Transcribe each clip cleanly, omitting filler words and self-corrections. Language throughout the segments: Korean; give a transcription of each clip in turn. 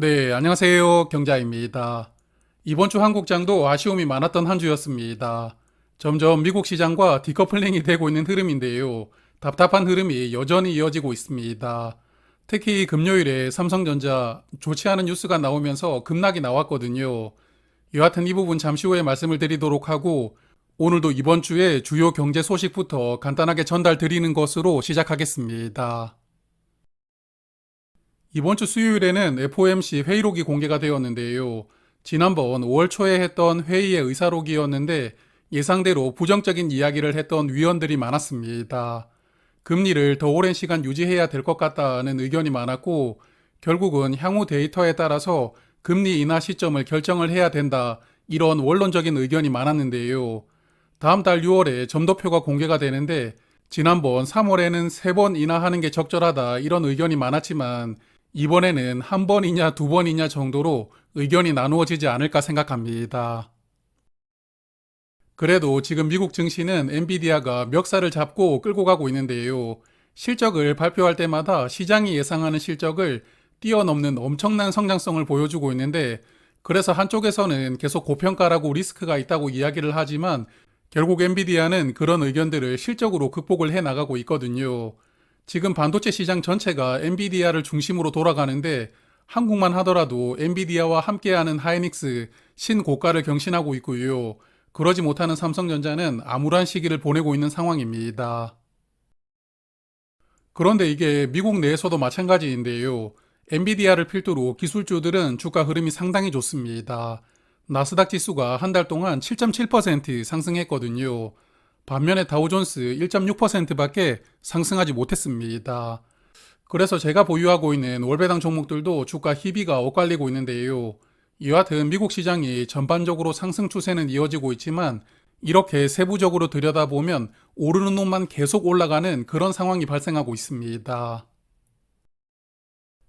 네, 안녕하세요. 경자입니다. 이번 주 한국장도 아쉬움이 많았던 한 주였습니다. 점점 미국 시장과 디커플링이 되고 있는 흐름인데요. 답답한 흐름이 여전히 이어지고 있습니다. 특히 금요일에 삼성전자 좋지 않은 뉴스가 나오면서 급락이 나왔거든요. 여하튼 이 부분 잠시 후에 말씀을 드리도록 하고 오늘도 이번 주에 주요 경제 소식부터 간단하게 전달 드리는 것으로 시작하겠습니다. 이번 주 수요일에는 FOMC 회의록이 공개가 되었는데요. 지난번 5월 초에 했던 회의의 의사록이었는데 예상대로 부정적인 이야기를 했던 위원들이 많았습니다. 금리를 더 오랜 시간 유지해야 될 것 같다는 의견이 많았고 결국은 향후 데이터에 따라서 금리 인하 시점을 결정을 해야 된다 이런 원론적인 의견이 많았는데요. 다음 달 6월에 점도표가 공개가 되는데 지난번 3월에는 3번 인하하는 게 적절하다 이런 의견이 많았지만 이번에는 한 번이냐 두 번이냐 정도로 의견이 나누어지지 않을까 생각합니다. 그래도 지금 미국 증시는 엔비디아가 멱살을 잡고 끌고 가고 있는데요. 실적을 발표할 때마다 시장이 예상하는 실적을 뛰어넘는 엄청난 성장성을 보여주고 있는데 그래서 한쪽에서는 계속 고평가라고 리스크가 있다고 이야기를 하지만 결국 엔비디아는 그런 의견들을 실적으로 극복을 해 나가고 있거든요. 지금 반도체 시장 전체가 엔비디아를 중심으로 돌아가는데 한국만 하더라도 엔비디아와 함께하는 하이닉스 신고가를 경신하고 있고요. 그러지 못하는 삼성전자는 암울한 시기를 보내고 있는 상황입니다. 그런데 이게 미국 내에서도 마찬가지인데요. 엔비디아를 필두로 기술주들은 주가 흐름이 상당히 좋습니다. 나스닥 지수가 한 달 동안 7.7% 상승했거든요. 반면에 다우존스 1.6%밖에 상승하지 못했습니다. 그래서 제가 보유하고 있는 월배당 종목들도 주가 희비가 엇갈리고 있는데요. 여하튼 미국 시장이 전반적으로 상승 추세는 이어지고 있지만 이렇게 세부적으로 들여다보면 오르는 놈만 계속 올라가는 그런 상황이 발생하고 있습니다.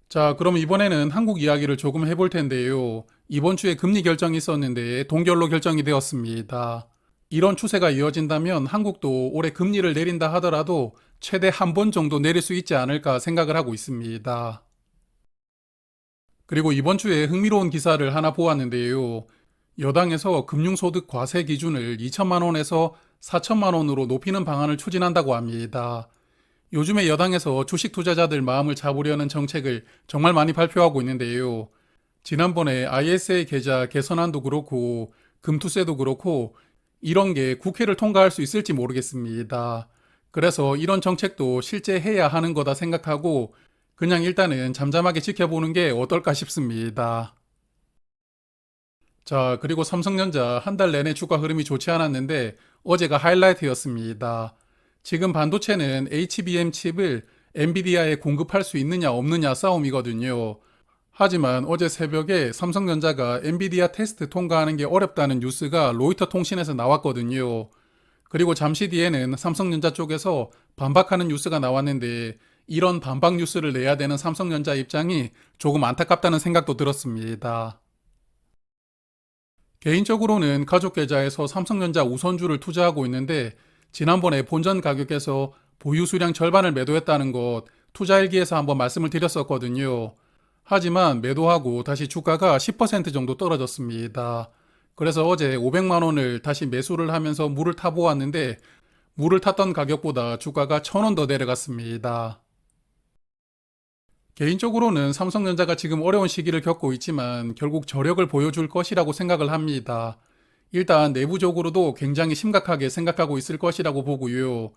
자, 그럼 이번에는 한국 이야기를 조금 해볼 텐데요. 이번 주에 금리 결정이 있었는데 동결로 결정이 되었습니다. 이런 추세가 이어진다면 한국도 올해 금리를 내린다 하더라도 최대 한 번 정도 내릴 수 있지 않을까 생각을 하고 있습니다. 그리고 이번 주에 흥미로운 기사를 하나 보았는데요. 여당에서 금융소득 과세 기준을 2천만 원에서 4천만 원으로 높이는 방안을 추진한다고 합니다. 요즘에 여당에서 주식 투자자들 마음을 잡으려는 정책을 정말 많이 발표하고 있는데요. 지난번에 ISA 계좌 개선안도 그렇고 금투세도 그렇고 이런 게 국회를 통과할 수 있을지 모르겠습니다. 그래서 이런 정책도 실제 해야 하는 거다 생각하고 그냥 일단은 잠잠하게 지켜보는 게 어떨까 싶습니다. 자, 그리고 삼성전자 한 달 내내 주가 흐름이 좋지 않았는데 어제가 하이라이트였습니다. 지금 반도체는 HBM 칩을 엔비디아에 공급할 수 있느냐 없느냐 싸움이거든요. 하지만 어제 새벽에 삼성전자가 엔비디아 테스트 통과하는 게 어렵다는 뉴스가 로이터 통신에서 나왔거든요. 그리고 잠시 뒤에는 삼성전자 쪽에서 반박하는 뉴스가 나왔는데 이런 반박 뉴스를 내야 되는 삼성전자 입장이 조금 안타깝다는 생각도 들었습니다. 개인적으로는 가족 계좌에서 삼성전자 우선주를 투자하고 있는데 지난번에 본전 가격에서 보유 수량 절반을 매도했다는 것 투자일기에서 한번 말씀을 드렸었거든요. 하지만 매도하고 다시 주가가 10% 정도 떨어졌습니다. 그래서 어제 500만 원을 다시 매수를 하면서 물을 타보았는데 물을 탔던 가격보다 주가가 1000원 더 내려갔습니다. 개인적으로는 삼성전자가 지금 어려운 시기를 겪고 있지만 결국 저력을 보여줄 것이라고 생각을 합니다. 일단 내부적으로도 굉장히 심각하게 생각하고 있을 것이라고 보고요.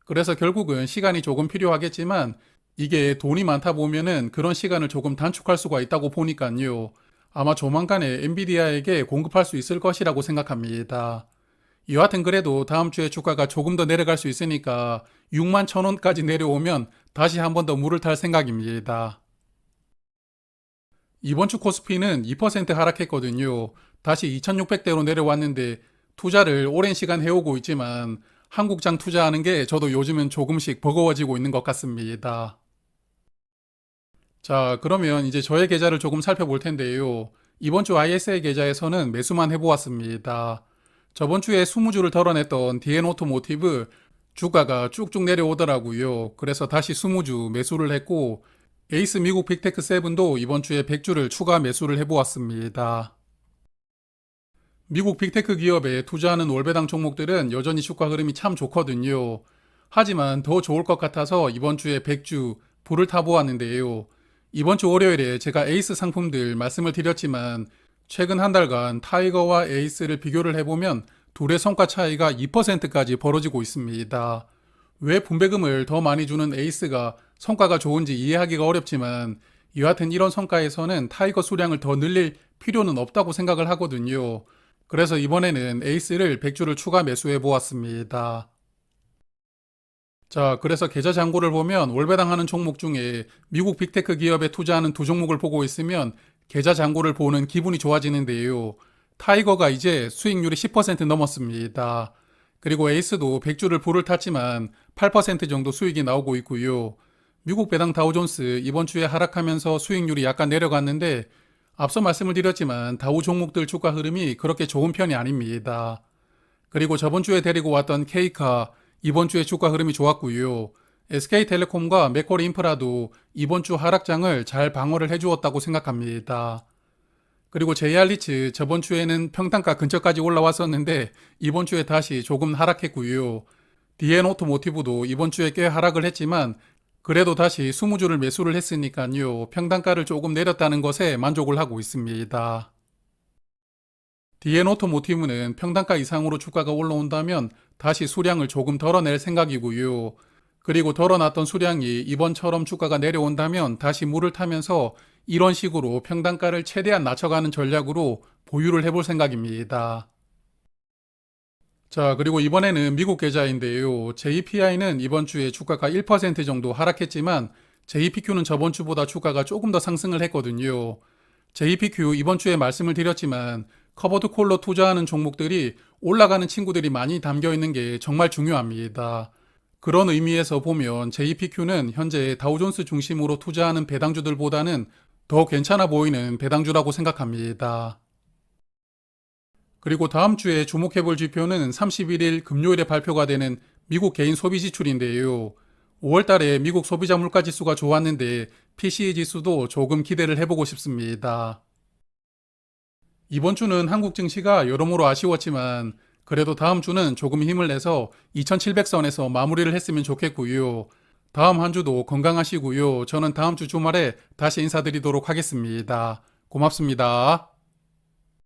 그래서 결국은 시간이 조금 필요하겠지만 이게 돈이 많다 보면은 그런 시간을 조금 단축할 수가 있다고 보니까요. 아마 조만간에 엔비디아에게 공급할 수 있을 것이라고 생각합니다. 여하튼 그래도 다음 주에 주가가 조금 더 내려갈 수 있으니까 6만 1,000원까지 내려오면 다시 한 번 더 물을 탈 생각입니다. 이번 주 코스피는 2% 하락했거든요. 다시 2,600대로 내려왔는데 투자를 오랜 시간 해오고 있지만 한국장 투자하는 게 저도 요즘은 조금씩 버거워지고 있는 것 같습니다. 자, 그러면 이제 저의 계좌를 조금 살펴볼 텐데요. 이번 주 ISA 계좌에서는 매수만 해보았습니다. 저번 주에 20주를 덜어냈던 DN 오토모티브 주가가 쭉쭉 내려오더라고요. 그래서 다시 20주 매수를 했고 에이스 미국 빅테크 7도 이번 주에 100주를 추가 매수를 해보았습니다. 미국 빅테크 기업에 투자하는 월배당 종목들은 여전히 주가 흐름이 참 좋거든요. 하지만 더 좋을 것 같아서 이번 주에 100주 불을 타보았는데요. 이번 주 월요일에 제가 에이스 상품들 말씀을 드렸지만 최근 한 달간 타이거와 에이스를 비교를 해보면 둘의 성과 차이가 2%까지 벌어지고 있습니다. 왜 분배금을 더 많이 주는 에이스가 성과가 좋은지 이해하기가 어렵지만 여하튼 이런 성과에서는 타이거 수량을 더 늘릴 필요는 없다고 생각을 하거든요. 그래서 이번에는 에이스를 100주를 추가 매수해 보았습니다. 자, 그래서 계좌 잔고를 보면 월배당하는 종목 중에 미국 빅테크 기업에 투자하는 두 종목을 보고 있으면 계좌 잔고를 보는 기분이 좋아지는데요. 타이거가 이제 수익률이 10% 넘었습니다. 그리고 에이스도 100주를 불을 탔지만 8% 정도 수익이 나오고 있고요. 미국 배당 다우존스 이번 주에 하락하면서 수익률이 약간 내려갔는데 앞서 말씀을 드렸지만 다우 종목들 주가 흐름이 그렇게 좋은 편이 아닙니다. 그리고 저번 주에 데리고 왔던 K카 이번 주에 주가 흐름이 좋았고요. SK텔레콤과 맥쿼리 인프라도 이번 주 하락장을 잘 방어를 해주었다고 생각합니다. 그리고 JR리츠 저번 주에는 평단가 근처까지 올라왔었는데 이번 주에 다시 조금 하락했고요. DN오토모티브도 이번 주에 꽤 하락을 했지만 그래도 다시 20주를 매수를 했으니까요. 평단가를 조금 내렸다는 것에 만족을 하고 있습니다. DN오토모티브는 평단가 이상으로 주가가 올라온다면 다시 수량을 조금 덜어낼 생각이고요. 그리고 덜어놨던 수량이 이번처럼 주가가 내려온다면 다시 물을 타면서 이런 식으로 평단가를 최대한 낮춰가는 전략으로 보유를 해볼 생각입니다. 자, 그리고 이번에는 미국 계좌인데요. JPI는 이번 주에 주가가 1% 정도 하락했지만 JPQ는 저번 주보다 주가가 조금 더 상승을 했거든요. JPQ 이번 주에 말씀을 드렸지만 커버드 콜로 투자하는 종목들이 올라가는 친구들이 많이 담겨 있는 게 정말 중요합니다. 그런 의미에서 보면 JPQ는 현재 다우존스 중심으로 투자하는 배당주들보다는 더 괜찮아 보이는 배당주라고 생각합니다. 그리고 다음 주에 주목해볼 지표는 31일 금요일에 발표가 되는 미국 개인 소비 지출인데요. 5월 달에 미국 소비자 물가 지수가 좋았는데 PCE 지수도 조금 기대를 해보고 싶습니다. 이번 주는 한국 증시가 여러모로 아쉬웠지만 그래도 다음 주는 조금 힘을 내서 2700선에서 마무리를 했으면 좋겠고요. 다음 한 주도 건강하시고요. 저는 다음 주 주말에 다시 인사드리도록 하겠습니다. 고맙습니다.